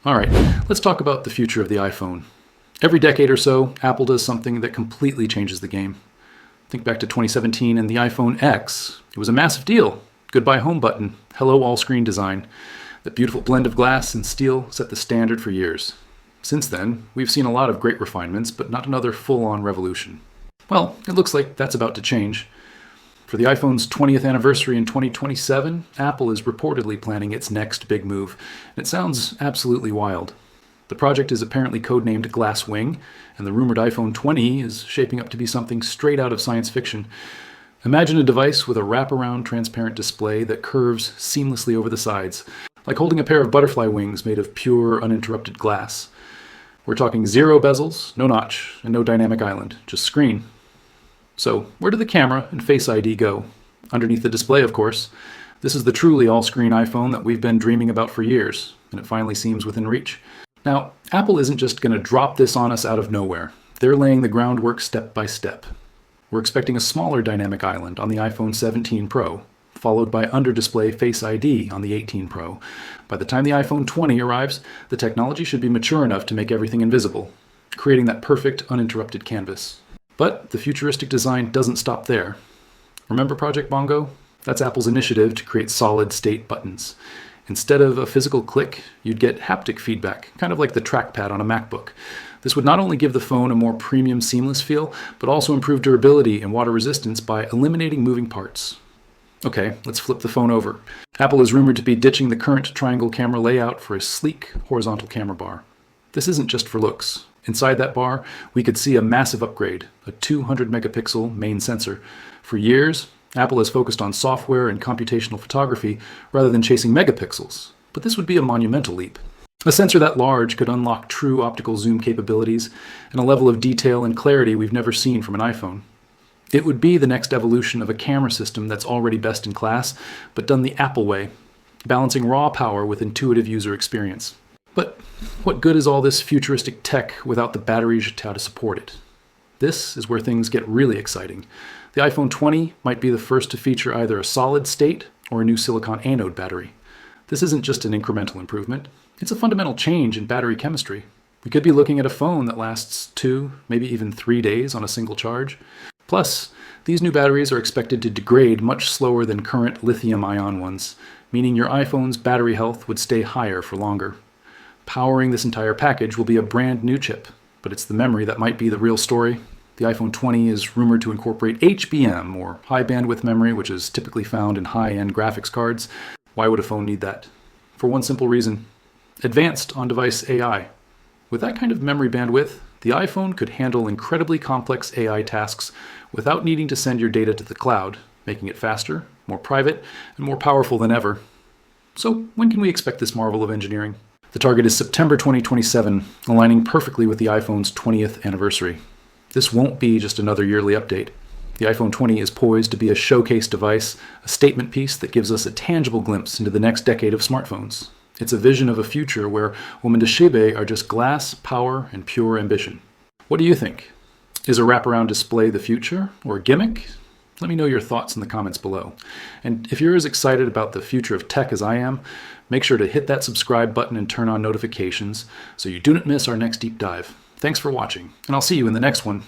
All right, let's talk about the future of the iPhone. Every decade or so, Apple does something that completely changes the game. Think back to 2017 and the iPhone X. It was a massive deal. Goodbye home button, hello all-screen design. That beautiful blend of glass and steel set the standard for years. Since then, we've seen a lot of great refinements, but not another full-on revolution. Well, it looks like that's about to change. For the iPhone's 20th anniversary in 2027, Apple is reportedly planning its next big move, and it sounds absolutely wild. The project is apparently codenamed Glass Wing, and the rumored iPhone 20 is shaping up to be something straight out of science fiction. Imagine a device with a wraparound transparent display that curves seamlessly over the sides, like holding a pair of butterfly wings made of pure, uninterrupted glass. We're talking zero bezels, no notch, and no dynamic island, just screen. So, where do the camera and Face ID go? Underneath the display, of course. This is the truly all-screen iPhone that we've been dreaming about for years, and it finally seems within reach. Now, Apple isn't just going to drop this on us out of nowhere. They're laying the groundwork step by step. We're expecting a smaller dynamic island on the iPhone 17 Pro, followed by under-display Face ID on the 18 Pro. By the time the iPhone 20 arrives, the technology should be mature enough to make everything invisible, creating that perfect, uninterrupted canvas. But the futuristic design doesn't stop there. Remember Project Bongo? That's Apple's initiative to create solid-state buttons. Instead of a physical click, you'd get haptic feedback, kind of like the trackpad on a MacBook. This would not only give the phone a more premium, seamless feel, but also improve durability and water resistance by eliminating moving parts. Okay, let's flip the phone over. Apple is rumored to be ditching the current triangle camera layout for a sleek, horizontal camera bar. This isn't just for looks. Inside that bar, we could see a massive upgrade, a 200 megapixel main sensor. For years, Apple has focused on software and computational photography rather than chasing megapixels, but this would be a monumental leap. A sensor that large could unlock true optical zoom capabilities and a level of detail and clarity we've never seen from an iPhone. It would be the next evolution of a camera system that's already best in class, but done the Apple way, balancing raw power with intuitive user experience. But what good is all this futuristic tech without the batteries to support it? This is where things get really exciting. The iPhone 20 might be the first to feature either a solid-state or a new silicon anode battery. This isn't just an incremental improvement. It's a fundamental change in battery chemistry. We could be looking at a phone that lasts 2, maybe even 3 days on a single charge. Plus, these new batteries are expected to degrade much slower than current lithium-ion ones, meaning your iPhone's battery health would stay higher for longer. Powering this entire package will be a brand new chip, but it's the memory that might be the real story. The iPhone 20 is rumored to incorporate HBM, or high bandwidth memory, which is typically found in high-end graphics cards. Why would a phone need that? For one simple reason: advanced on-device AI. With that kind of memory bandwidth, the iPhone could handle incredibly complex AI tasks without needing to send your data to the cloud, making it faster, more private, and more powerful than ever. So when can we expect this marvel of engineering? The target is September 2027, aligning perfectly with the iPhone's 20th anniversary. This won't be just another yearly update. The iPhone 20 is poised to be a showcase device, a statement piece that gives us a tangible glimpse into the next decade of smartphones. It's a vision of a future where Womandashebe are just glass, power, and pure ambition. What do you think? Is a wraparound display the future, or a gimmick? Let me know your thoughts in the comments below. And if you're as excited about the future of tech as I am, make sure to hit that subscribe button and turn on notifications so you do not miss our next deep dive. Thanks for watching, and I'll see you in the next one.